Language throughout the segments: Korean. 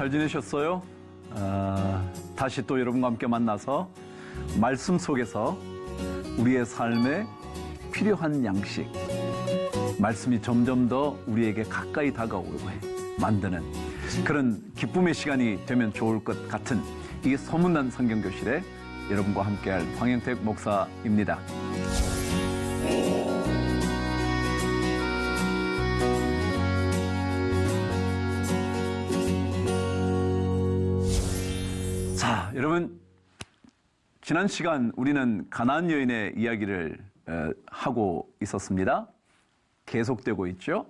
잘 지내셨어요? 다시 또 여러분과 함께 만나서 말씀 속에서 우리의 삶에 필요한 양식, 말씀이 점점 더 우리에게 가까이 다가오게 만드는 그런 기쁨의 시간이 되면 좋을 것 같은 이 소문난 성경교실에 여러분과 함께할 황영택 목사입니다. 자, 여러분, 지난 시간 우리는 가나안 여인의 이야기를 하고 있었습니다. 계속되고 있죠.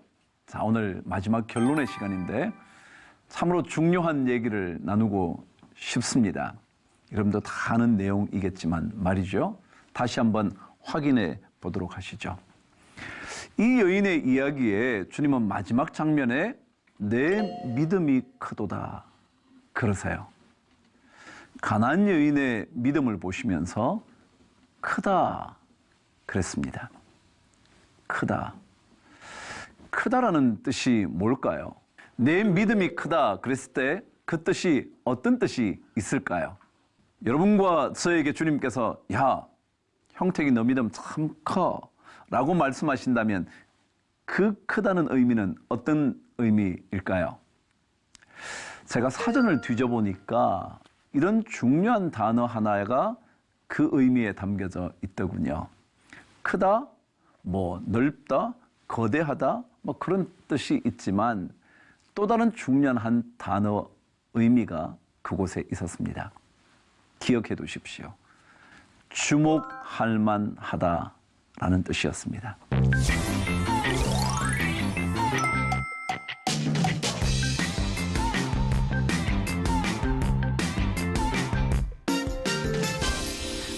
자, 오늘 마지막 결론의 시간인데 참으로 중요한 얘기를 나누고 싶습니다. 여러분도 다 아는 내용이겠지만 말이죠. 다시 한번 확인해 보도록 하시죠. 이 여인의 이야기에 주님은 마지막 장면에 내 믿음이 크도다 그러세요. 가나안 여인의 믿음을 보시면서 크다 그랬습니다. 크다. 크다라는 뜻이 뭘까요? 내 믿음이 크다 그랬을 때 그 뜻이 어떤 뜻이 있을까요? 여러분과 저에게 주님께서 야, 형택이 너 믿음 참 커 라고 말씀하신다면 그 크다는 의미는 어떤 의미일까요? 제가 사전을 뒤져보니까 이런 중요한 단어 하나가 그 의미에 담겨져 있더군요. 크다, 넓다, 거대하다, 그런 뜻이 있지만 또 다른 중요한 한 단어 의미가 그곳에 있었습니다. 기억해 두십시오. 주목할 만하다라는 뜻이었습니다.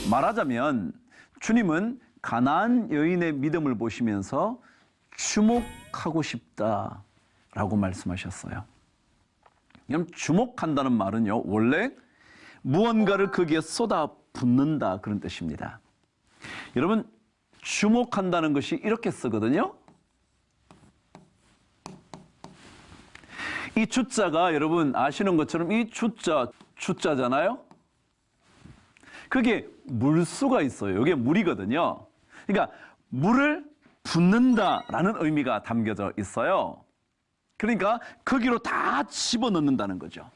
말하자면 주님은 가나안 여인의 믿음을 보시면서 주목하고 싶다라고 말씀하셨어요. 그럼 주목한다는 말은요, 원래 무언가를 거기에 쏟아붓는다 그런 뜻입니다. 여러분, 주목한다는 것이 이렇게 쓰거든요. 이 주자가 여러분 아시는 것처럼 이 주자잖아요. 그게 물수가 있어요. 이게 물이거든요. 그러니까 물을 붓는다라는 의미가 담겨져 있어요. 그러니까 거기로 다 집어넣는다는 거죠.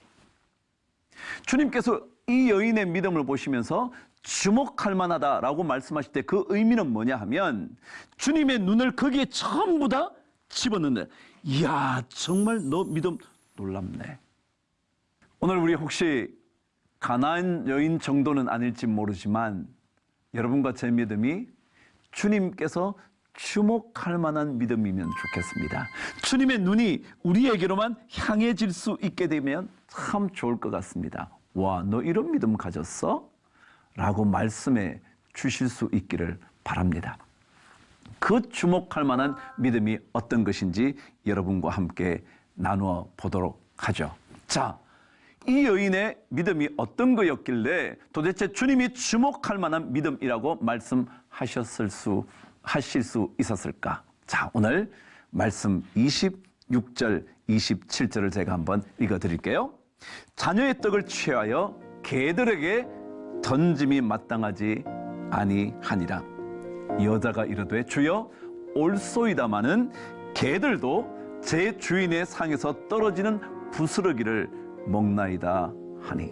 주님께서 이 여인의 믿음을 보시면서 주목할 만하다라고 말씀하실 때 그 의미는 뭐냐 하면 주님의 눈을 거기에 전부 다 집어넣는다. 이야, 정말 너 믿음 놀랍네. 오늘 우리 혹시 가나안 여인 정도는 아닐지 모르지만 여러분과 제 믿음이 주님께서 주목할 만한 믿음이면 좋겠습니다. 주님의 눈이 우리에게로만 향해질 수 있게 되면 참 좋을 것 같습니다. 와, 너 이런 믿음 가졌어? 라고 말씀해 주실 수 있기를 바랍니다. 그 주목할 만한 믿음이 어떤 것인지 여러분과 함께 나누어 보도록 하죠. 자, 이 여인의 믿음이 어떤 거였길래 도대체 주님이 주목할 만한 믿음이라고 말씀하실 수 있었을까? 자, 오늘 말씀 26절, 27절을 제가 한번 읽어드릴게요. 자녀의 떡을 취하여 개들에게 던짐이 마땅하지 아니하니라. 여자가 이르되 주여 옳소이다마는 개들도 제 주인의 상에서 떨어지는 부스러기를 먹나이다 하니.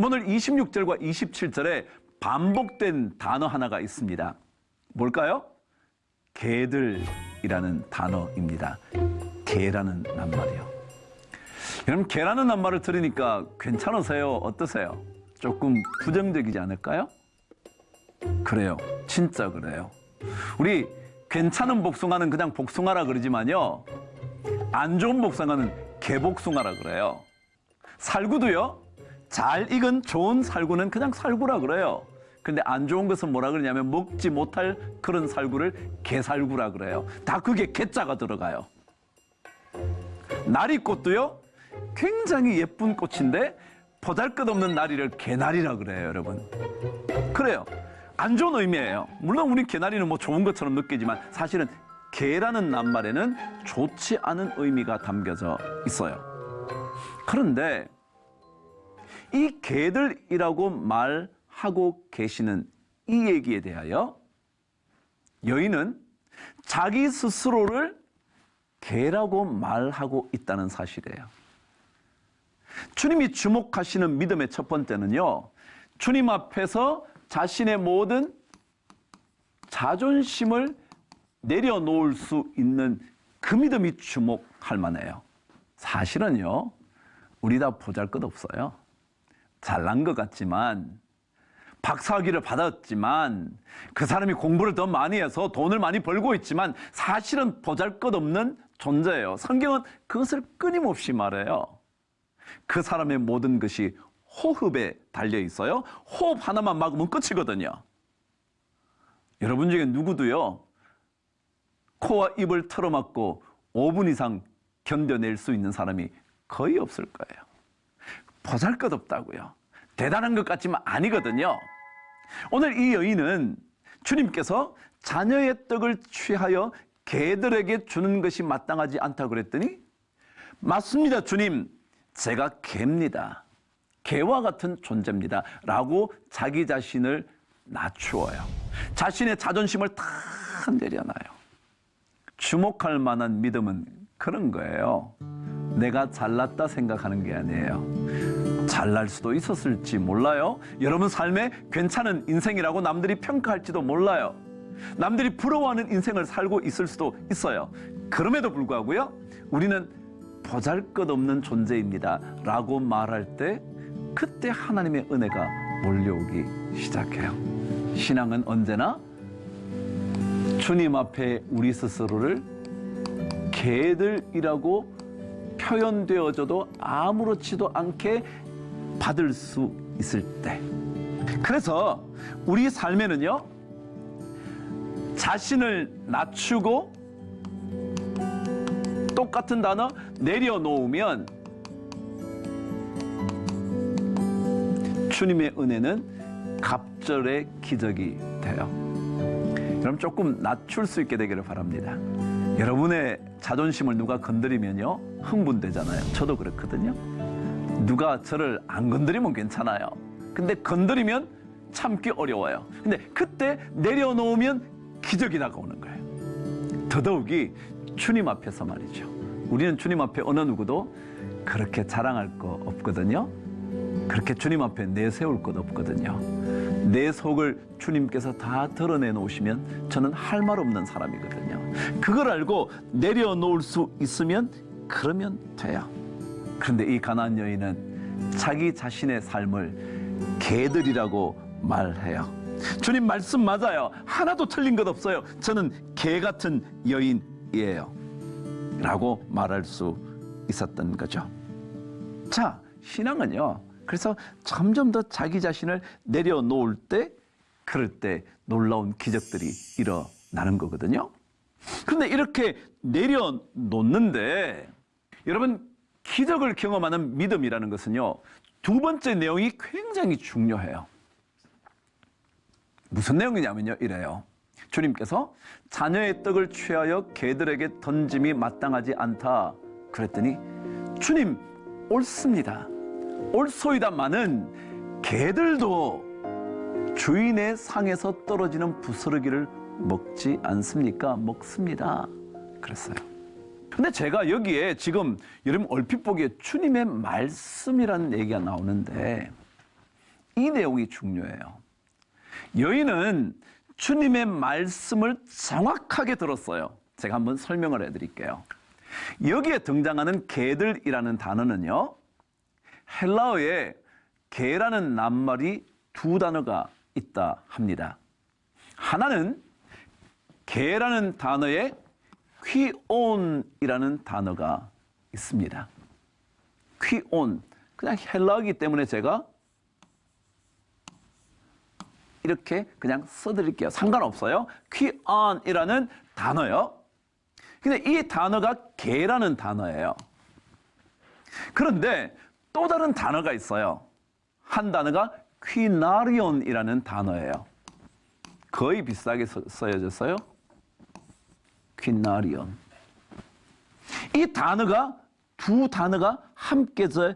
오늘 26절과 27절에 반복된 단어 하나가 있습니다. 뭘까요? 개들이라는 단어입니다. 개라는 낱말이요. 여러분, 개라는 낱말을 들으니까 괜찮으세요? 어떠세요? 조금 부정적이지 않을까요? 그래요. 진짜 그래요. 우리 괜찮은 복숭아는 그냥 복숭아라 그러지만요, 안 좋은 복숭아는 개복숭아라 그래요. 살구도요, 잘 익은 좋은 살구는 그냥 살구라 그래요. 근데 안 좋은 것은 뭐라 그러냐면 먹지 못할 그런 살구를 개살구라 그래요. 다 그게 개자가 들어가요. 나리꽃도요, 굉장히 예쁜 꽃인데 보잘것없는 나리를 개나리라 그래요, 여러분. 그래요. 안 좋은 의미예요. 물론 우리 개나리는 좋은 것처럼 느끼지만 사실은 개라는 낱말에는 좋지 않은 의미가 담겨져 있어요. 그런데 이 개들이라고 말하고 계시는 이 얘기에 대하여 여인은 자기 스스로를 개라고 말하고 있다는 사실이에요. 주님이 주목하시는 믿음의 첫 번째는요, 주님 앞에서 자신의 모든 자존심을 내려놓을 수 있는 그 믿음이 주목할 만해요. 사실은요, 우리 다 보잘것없어요. 잘난 것 같지만, 박사학위를 받았지만, 그 사람이 공부를 더 많이 해서 돈을 많이 벌고 있지만 사실은 보잘것없는 존재예요. 성경은 그것을 끊임없이 말해요. 그 사람의 모든 것이 호흡에 달려 있어요. 호흡 하나만 막으면 끝이거든요. 여러분 중에 누구도요, 코와 입을 틀어막고 5분 이상 견뎌낼 수 있는 사람이 거의 없을 거예요. 보잘것없다고요. 대단한 것 같지만 아니거든요. 오늘 이 여인은 주님께서 자녀의 떡을 취하여 개들에게 주는 것이 마땅하지 않다고 그랬더니, 맞습니다 주님, 제가 개입니다. 개와 같은 존재입니다 라고 자기 자신을 낮추어요. 자신의 자존심을 다 내려놔요. 주목할 만한 믿음은 그런 거예요. 내가 잘났다 생각하는 게 아니에요. 잘날 수도 있었을지 몰라요. 여러분 삶에 괜찮은 인생이라고 남들이 평가할지도 몰라요. 남들이 부러워하는 인생을 살고 있을 수도 있어요. 그럼에도 불구하고요, 우리는 보잘것없는 존재입니다 라고 말할 때 그때 하나님의 은혜가 몰려오기 시작해요. 신앙은 언제나 주님 앞에 우리 스스로를 개들이라고 표현되어져도 아무렇지도 않게 받을 수 있을 때, 그래서 우리 삶에는요, 자신을 낮추고 똑같은 단어 내려놓으면 주님의 은혜는 갑절의 기적이 돼요. 여러분 조금 낮출 수 있게 되기를 바랍니다. 여러분의 자존심을 누가 건드리면요, 흥분되잖아요. 저도 그렇거든요. 누가 저를 안 건드리면 괜찮아요. 근데 건드리면 참기 어려워요. 근데 그때 내려놓으면 기적이 다가오는 거예요. 더더욱이 주님 앞에서 말이죠. 우리는 주님 앞에 어느 누구도 그렇게 자랑할 거 없거든요. 그렇게 주님 앞에 내세울 것 없거든요. 내 속을 주님께서 다 드러내 놓으시면 저는 할 말 없는 사람이거든요. 그걸 알고 내려놓을 수 있으면 그러면 돼요. 그런데 이 가나안 여인은 자기 자신의 삶을 개들이라고 말해요. 주님 말씀 맞아요. 하나도 틀린 것 없어요. 저는 개 같은 여인이에요 라고 말할 수 있었던 거죠. 자, 신앙은요, 그래서 점점 더 자기 자신을 내려놓을 때, 그럴 때 놀라운 기적들이 일어나는 거거든요. 그런데 이렇게 내려놓는데, 여러분, 기적을 경험하는 믿음이라는 것은요, 두 번째 내용이 굉장히 중요해요. 무슨 내용이냐면요, 이래요. 주님께서 자녀의 떡을 취하여 개들에게 던짐이 마땅하지 않다 그랬더니, 주님 옳습니다. 옳소이다마는 개들도 주인의 상에서 떨어지는 부스러기를 먹지 않습니까? 먹습니다 그랬어요. 근데 제가 여기에 지금 여러분 얼핏 보기에 주님의 말씀이라는 얘기가 나오는데 이 내용이 중요해요. 여인은 주님의 말씀을 정확하게 들었어요. 제가 한번 설명을 해드릴게요. 여기에 등장하는 개들이라는 단어는요, 헬라어에 개라는 낱말이 두 단어가 있다 합니다. 하나는 개라는 단어에 퀴온이라는 단어가 있습니다. 퀴온, 그냥 헬라어이기 때문에 제가 이렇게 그냥 써드릴게요. 상관없어요. 퀴온이라는 단어요. 근데 이 단어가 개라는 단어예요. 그런데 또 다른 단어가 있어요. 한 단어가 퀴나리온이라는 단어예요. 거의 비슷하게 써여졌어요. 퀴나리온. 이 단어가, 두 단어가 함께 져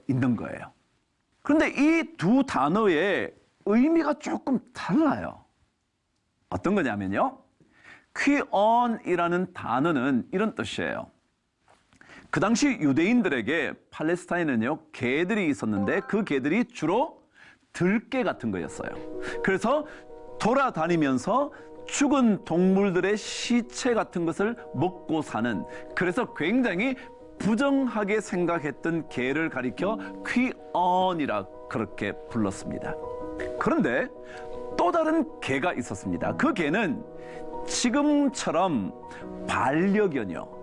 있는 거예요. 그런데 이 두 단어의 의미가 조금 달라요. 어떤 거냐면요. 퀴언이라는 단어는 이런 뜻이에요. 그 당시 유대인들에게 팔레스타인은요, 개들이 있었는데 그 개들이 주로 들개 같은 거였어요. 그래서 돌아다니면서 죽은 동물들의 시체 같은 것을 먹고 사는, 그래서 굉장히 부정하게 생각했던 개를 가리켜 퀴언이라 그렇게 불렀습니다. 그런데 또 다른 개가 있었습니다. 그 개는 지금처럼 반려견이요.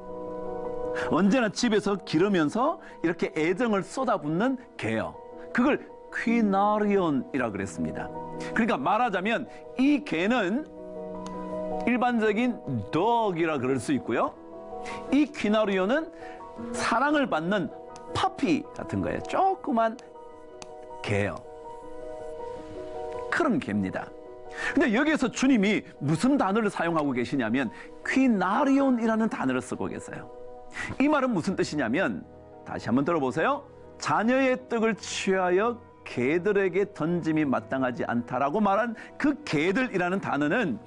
언제나 집에서 기르면서 이렇게 애정을 쏟아붓는 개요. 그걸 퀴나리온이라 그랬습니다. 그러니까 말하자면 이 개는 일반적인 dog이라 그럴 수 있고요. 이 퀴나리온은 사랑을 받는 파피 같은 거예요. 조그만 개요. 그런 개입니다. 근데 여기에서 주님이 무슨 단어를 사용하고 계시냐면 퀴나리온이라는 단어를 쓰고 계세요. 이 말은 무슨 뜻이냐면, 다시 한번 들어보세요. 자녀의 떡을 취하여 개들에게 던짐이 마땅하지 않다라고 말한 그 개들이라는 단어는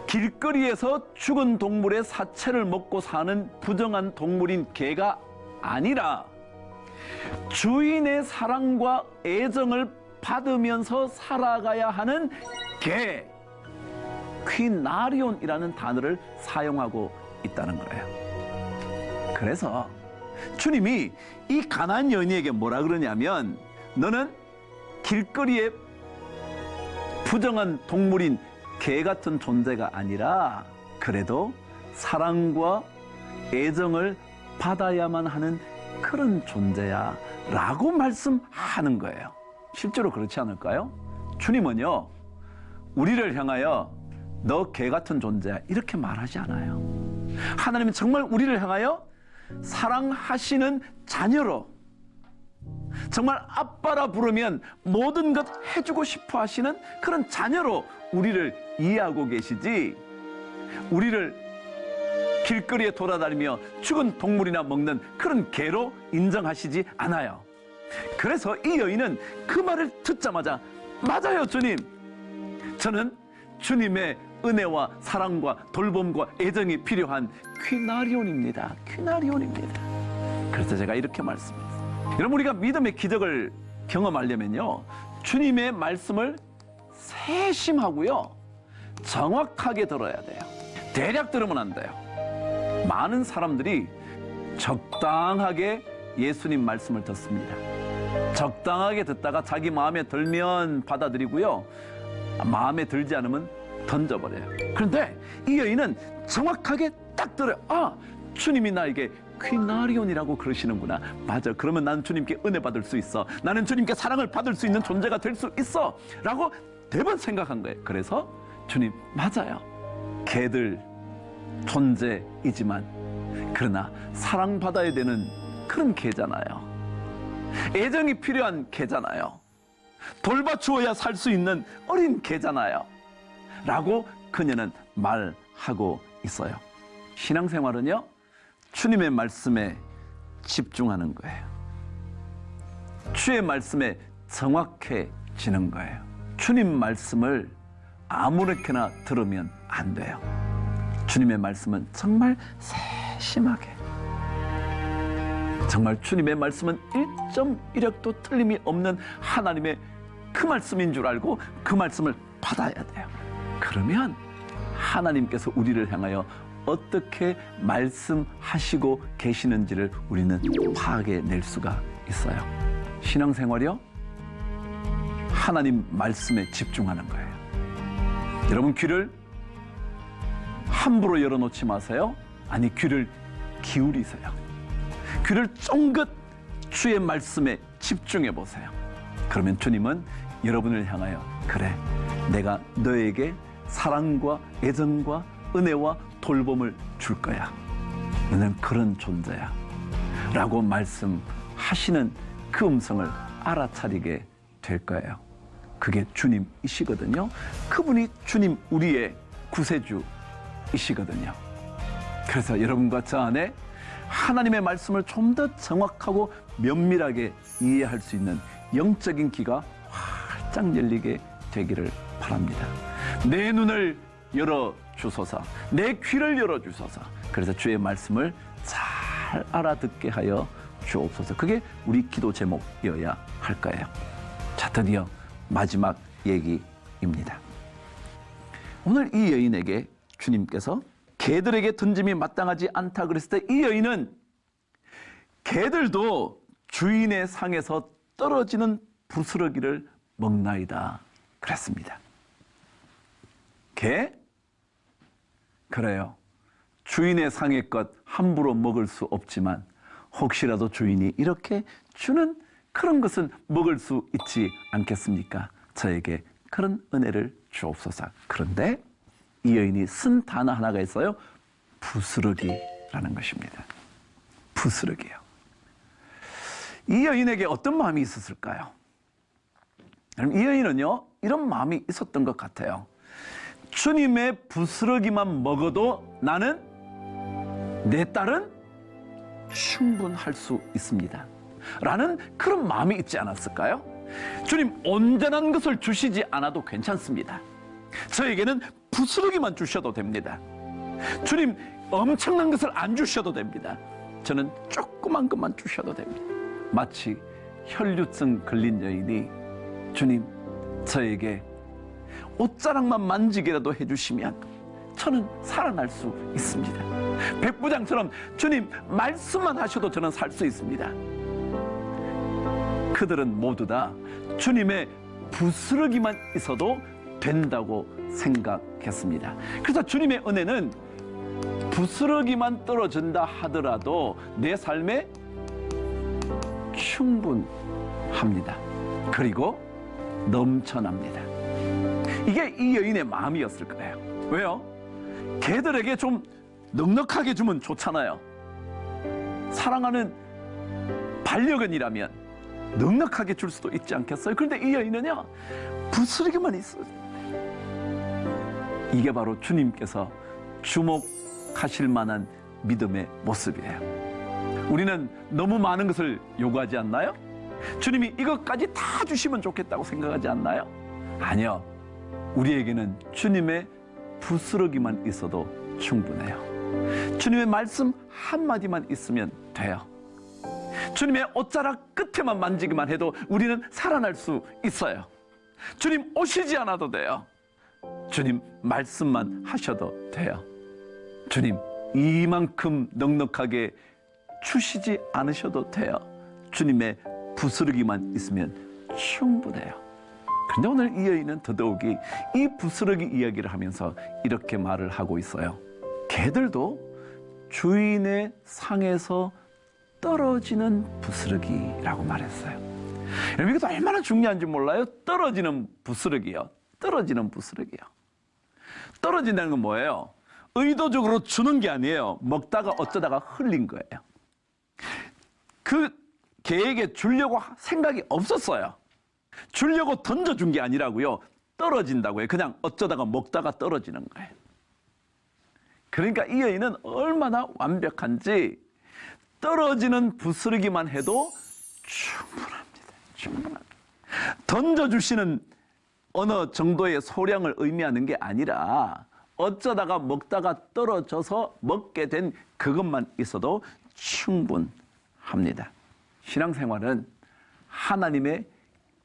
길거리에서 죽은 동물의 사체를 먹고 사는 부정한 동물인 개가 아니라 주인의 사랑과 애정을 받으면서 살아가야 하는 개, 퀴나리온이라는 단어를 사용하고 있다는 거예요. 그래서 주님이 이 가나안 여인에게 뭐라 그러냐면, 너는 길거리에 부정한 동물인 개 같은 존재가 아니라 그래도 사랑과 애정을 받아야만 하는 그런 존재야 라고 말씀하는 거예요. 실제로 그렇지 않을까요? 주님은요, 우리를 향하여 너 개 같은 존재야 이렇게 말하지 않아요. 하나님은 정말 우리를 향하여 사랑하시는 자녀로, 정말 아빠라 부르면 모든 것 해주고 싶어 하시는 그런 자녀로 우리를 이해하고 계시지, 우리를 길거리에 돌아다니며 죽은 동물이나 먹는 그런 개로 인정하시지 않아요. 그래서 이 여인은 그 말을 듣자마자, 맞아요 주님, 저는 주님의 은혜와 사랑과 돌봄과 애정이 필요한 퀴나리온입니다. 퀴나리온입니다. 그래서 제가 이렇게 말씀드렸어요. 여러분, 우리가 믿음의 기적을 경험하려면요, 주님의 말씀을 세심하고요, 정확하게 들어야 돼요. 대략 들으면 안 돼요. 많은 사람들이 적당하게 예수님 말씀을 듣습니다. 적당하게 듣다가 자기 마음에 들면 받아들이고요, 마음에 들지 않으면 던져버려요. 그런데 이 여인은 정확하게 딱 들어요. 아, 주님이 나에게 퀴나리온이라고 그러시는구나. 맞아. 그러면 나는 주님께 은혜 받을 수 있어. 나는 주님께 사랑을 받을 수 있는 존재가 될 수 있어. 라고 대번 생각한 거예요. 그래서 주님, 맞아요. 개들 존재이지만 그러나 사랑받아야 되는 그런 개잖아요. 애정이 필요한 개잖아요. 돌봐주어야 살 수 있는 어린 개잖아요. 라고 그녀는 말하고 있어요. 신앙생활은요, 주님의 말씀에 집중하는 거예요. 주의 말씀에 정확해지는 거예요. 주님 말씀을 아무렇게나 들으면 안 돼요. 주님의 말씀은 정말 세심하게, 정말 주님의 말씀은 1.1획도 틀림이 없는 하나님의 그 말씀인 줄 알고 그 말씀을 받아야 돼요. 그러면 하나님께서 우리를 향하여 어떻게 말씀하시고 계시는지를 우리는 파악해낼 수가 있어요. 신앙생활이요, 하나님 말씀에 집중하는 거예요. 여러분, 귀를 함부로 열어놓지 마세요. 아니, 귀를 기울이세요. 귀를 쫑긋 주의 말씀에 집중해 보세요. 그러면 주님은 여러분을 향하여, 그래, 내가 너에게 사랑과 애정과 은혜와 돌봄을 줄 거야. 너는 그런 존재야. 라고 말씀하시는 그 음성을 알아차리게 될 거예요. 그게 주님이시거든요. 그분이 주님, 우리의 구세주이시거든요. 그래서 여러분과 저 안에 하나님의 말씀을 좀 더 정확하고 면밀하게 이해할 수 있는 영적인 귀가 활짝 열리게 되기를 바랍니다. 내 눈을 열어주소서, 내 귀를 열어주소서. 그래서 주의 말씀을 잘 알아듣게 하여 주옵소서. 그게 우리 기도 제목이어야 할 거예요. 자, 드디어 마지막 얘기입니다. 오늘 이 여인에게 주님께서 개들에게 던짐이 마땅하지 않다 그랬을 때 이 여인은 개들도 주인의 상에서 떨어지는 부스러기를 먹나이다 그랬습니다. 개? 그래요. 주인의 상의 것 함부로 먹을 수 없지만 혹시라도 주인이 이렇게 주는 그런 것은 먹을 수 있지 않겠습니까? 저에게 그런 은혜를 주옵소서. 그런데 이 여인이 쓴 단어 하나가 있어요. 부스러기라는 것입니다. 부스러기요. 이 여인에게 어떤 마음이 있었을까요? 이 여인은요, 이런 마음이 있었던 것 같아요. 주님의 부스러기만 먹어도 나는, 내 딸은 충분할 수 있습니다. 라는 그런 마음이 있지 않았을까요? 주님, 온전한 것을 주시지 않아도 괜찮습니다. 저에게는 부스러기만 주셔도 됩니다. 주님, 엄청난 것을 안 주셔도 됩니다. 저는 조그만 것만 주셔도 됩니다. 마치 혈류증 걸린 여인이 주님, 저에게 옷자락만 만지게라도 해주시면 저는 살아날 수 있습니다. 백부장처럼 주님, 말씀만 하셔도 저는 살 수 있습니다. 그들은 모두 다 주님의 부스러기만 있어도 된다고 생각했습니다. 그래서 주님의 은혜는 부스러기만 떨어진다 하더라도 내 삶에 충분합니다. 그리고 넘쳐납니다. 이게 이 여인의 마음이었을 거예요. 왜요? 개들에게 좀 넉넉하게 주면 좋잖아요. 사랑하는 반려견이라면 넉넉하게 줄 수도 있지 않겠어요? 그런데 이 여인은요, 부스러기만 있어요. 이게 바로 주님께서 주목하실 만한 믿음의 모습이에요. 우리는 너무 많은 것을 요구하지 않나요? 주님이 이것까지 다 주시면 좋겠다고 생각하지 않나요? 아니요. 우리에게는 주님의 부스러기만 있어도 충분해요. 주님의 말씀 한마디만 있으면 돼요. 주님의 옷자락 끝에만 만지기만 해도 우리는 살아날 수 있어요. 주님 오시지 않아도 돼요. 주님 말씀만 하셔도 돼요. 주님 이만큼 넉넉하게 주시지 않으셔도 돼요. 주님의 부스러기만 있으면 충분해요. 그런데 오늘 이 여인은 더더욱이 이 부스러기 이야기를 하면서 이렇게 말을 하고 있어요. 개들도 주인의 상에서 떨어지는 부스러기라고 말했어요. 여러분, 이것도 얼마나 중요한지 몰라요? 떨어지는 부스러기요. 떨어지는 부스러기요. 떨어진다는 건 뭐예요? 의도적으로 주는 게 아니에요. 먹다가 어쩌다가 흘린 거예요. 그 개에게 주려고 생각이 없었어요. 주려고 던져준 게 아니라고요. 떨어진다고요. 그냥 어쩌다가 먹다가 떨어지는 거예요. 그러니까 이 여인은 얼마나 완벽한지 떨어지는 부스러기만 해도 충분합니다. 충분합니다. 던져주시는 어느 정도의 소량을 의미하는 게 아니라 어쩌다가 먹다가 떨어져서 먹게 된 그것만 있어도 충분합니다. 신앙생활은 하나님의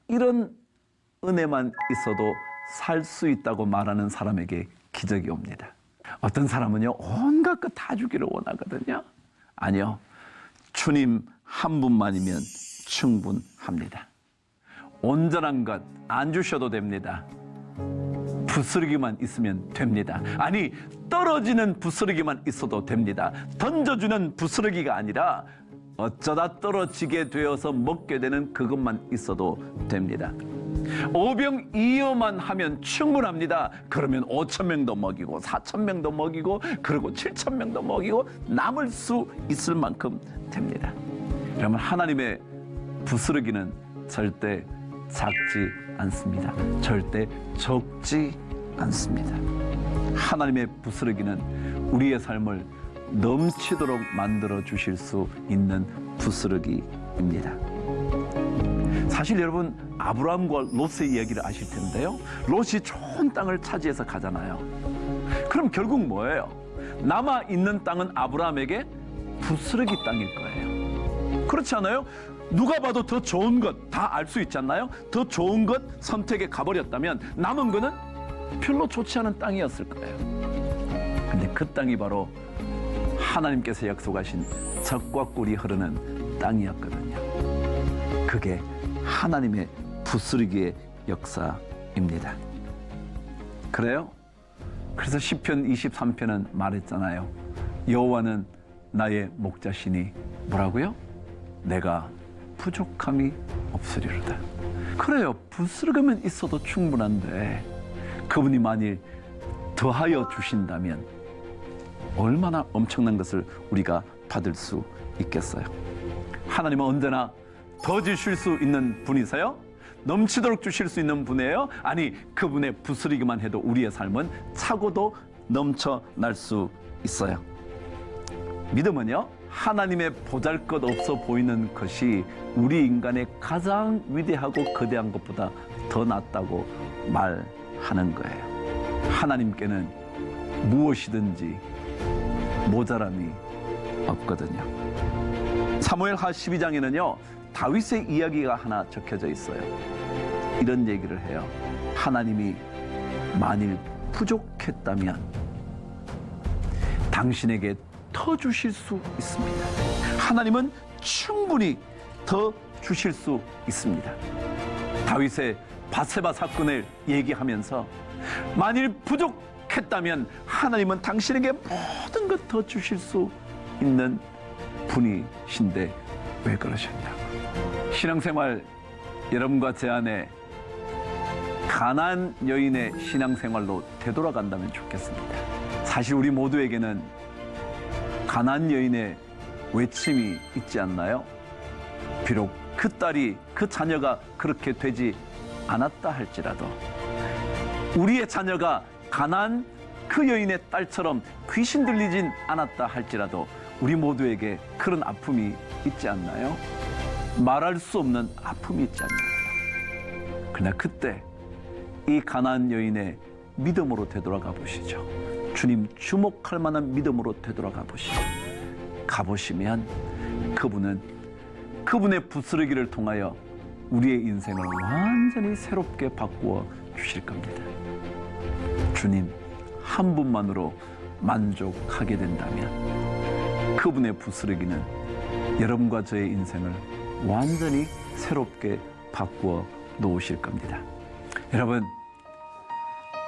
이런 은혜만 있어도 살 수 있다고 말하는 사람에게 기적이 옵니다. 어떤 사람은요, 온갖 것 다 주기를 원하거든요. 아니요, 주님 한 분만이면 충분합니다. 온전한 것 안 주셔도 됩니다. 부스러기만 있으면 됩니다. 아니, 떨어지는 부스러기만 있어도 됩니다. 던져주는 부스러기가 아니라 어쩌다 떨어지게 되어서 먹게 되는 그것만 있어도 됩니다. 오병이어만 하면 충분합니다. 그러면 5,000명도 먹이고 4,000명도 먹이고 그리고 7,000명도 먹이고 남을 수 있을 만큼 됩니다. 그러면 하나님의 부스러기는 절대 작지 않습니다. 절대 적지 않습니다. 하나님의 부스러기는 우리의 삶을 넘치도록 만들어 주실 수 있는 부스러기입니다. 사실 여러분 아브라함과 롯의 이야기를 아실 텐데요. 롯이 좋은 땅을 차지해서 가잖아요. 그럼 결국 뭐예요? 남아 있는 땅은 아브라함에게 부스러기 땅일 거예요. 그렇지 않아요? 누가 봐도 더 좋은 것 다 알 수 있지 않나요? 더 좋은 것 선택에 가버렸다면 남은 거는 별로 좋지 않은 땅이었을 거예요. 근데 그 땅이 바로 하나님께서 약속하신 젖과 꿀이 흐르는 땅이었거든요. 그게 하나님의 부스러기의 역사입니다. 그래요? 그래서 시편 23편은 말했잖아요. 여호와는 나의 목자시니 뭐라고요? 내가 부족함이 없으리로다. 그래요. 부스러기만 있어도 충분한데 그분이 만일 더하여 주신다면 얼마나 엄청난 것을 우리가 받을 수 있겠어요. 하나님은 언제나 더 주실 수 있는 분이세요? 넘치도록 주실 수 있는 분이에요? 아니, 그분의 부스러기만 해도 우리의 삶은 차고도 넘쳐날 수 있어요. 믿음은요, 하나님의 보잘것없어 보이는 것이 우리 인간의 가장 위대하고 거대한 것보다 더 낫다고 말하는 거예요. 하나님께는 무엇이든지 모자람이 없거든요. 사무엘하 12장에는요 다윗의 이야기가 하나 적혀져 있어요. 이런 얘기를 해요. 하나님이 만일 부족했다면 당신에게 더 주실 수 있습니다. 하나님은 충분히 더 주실 수 있습니다. 다윗의 바세바 사건을 얘기하면서 만일 부족했다면 하나님은 당신에게 모든 것 더 주실 수 있는 분이신데 왜 그러셨냐고. 신앙생활 여러분과 제 안에 가나안 여인의 신앙생활로 되돌아간다면 좋겠습니다. 사실 우리 모두에게는 가나안 여인의 외침이 있지 않나요? 비록 그 딸이 그 자녀가 그렇게 되지 않았다 할지라도 우리의 자녀가 가나안 그 여인의 딸처럼 귀신 들리진 않았다 할지라도 우리 모두에게 그런 아픔이 있지 않나요? 말할 수 없는 아픔이 있지 않나요? 그러나 그때 이 가나안 여인의 믿음으로 되돌아가 보시죠. 주님 주목할 만한 믿음으로 되돌아가 보시죠. 가보시면 그분은 그분의 부스러기를 통하여 우리의 인생을 완전히 새롭게 바꾸어 주실 겁니다. 주님 한 분만으로 만족하게 된다면 그분의 부스러기는 여러분과 저의 인생을 완전히 새롭게 바꾸어 놓으실 겁니다. 여러분,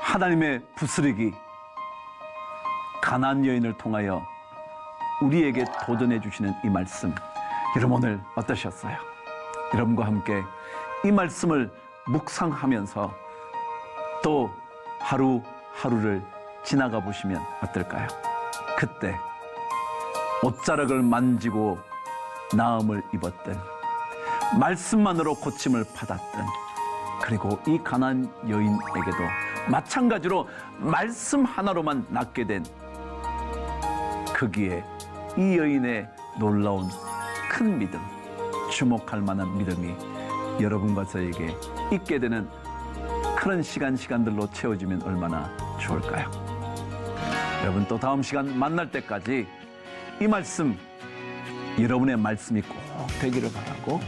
하나님의 부스러기 가나안 여인을 통하여 우리에게 도전해 주시는 이 말씀, 여러분 오늘 어떠셨어요? 여러분과 함께 이 말씀을 묵상하면서 또 하루하루를 지나가 보시면 어떨까요? 그때 옷자락을 만지고 나음을 입었던, 말씀만으로 고침을 받았던, 그리고 이 가나안 여인에게도 마찬가지로 말씀 하나로만 낫게 된 거기에 이 여인의 놀라운 큰 믿음, 주목할 만한 믿음이 여러분과 저에게 있게 되는 그런 시간들로 채워지면 얼마나 좋을까요? 여러분 또 다음 시간 만날 때까지 이 말씀, 여러분의 말씀이 꼭 되기를 바라고,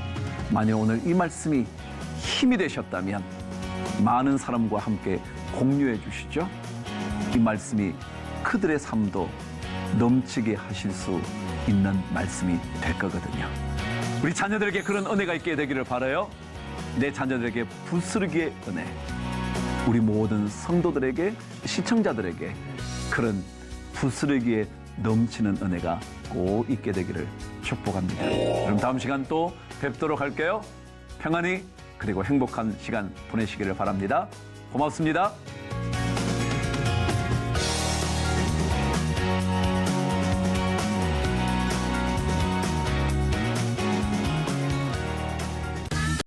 만약 오늘 이 말씀이 힘이 되셨다면 많은 사람과 함께 공유해 주시죠. 이 말씀이 그들의 삶도 넘치게 하실 수 있는 말씀이 될 거거든요. 우리 자녀들에게 그런 은혜가 있게 되기를 바라요. 내 자녀들에게 부스러기의 은혜, 우리 모든 성도들에게, 시청자들에게 그런 부스러기에 넘치는 은혜가 꼭 있게 되기를 축복합니다. 그럼 다음 시간 또 뵙도록 할게요. 평안히 그리고 행복한 시간 보내시기를 바랍니다. 고맙습니다.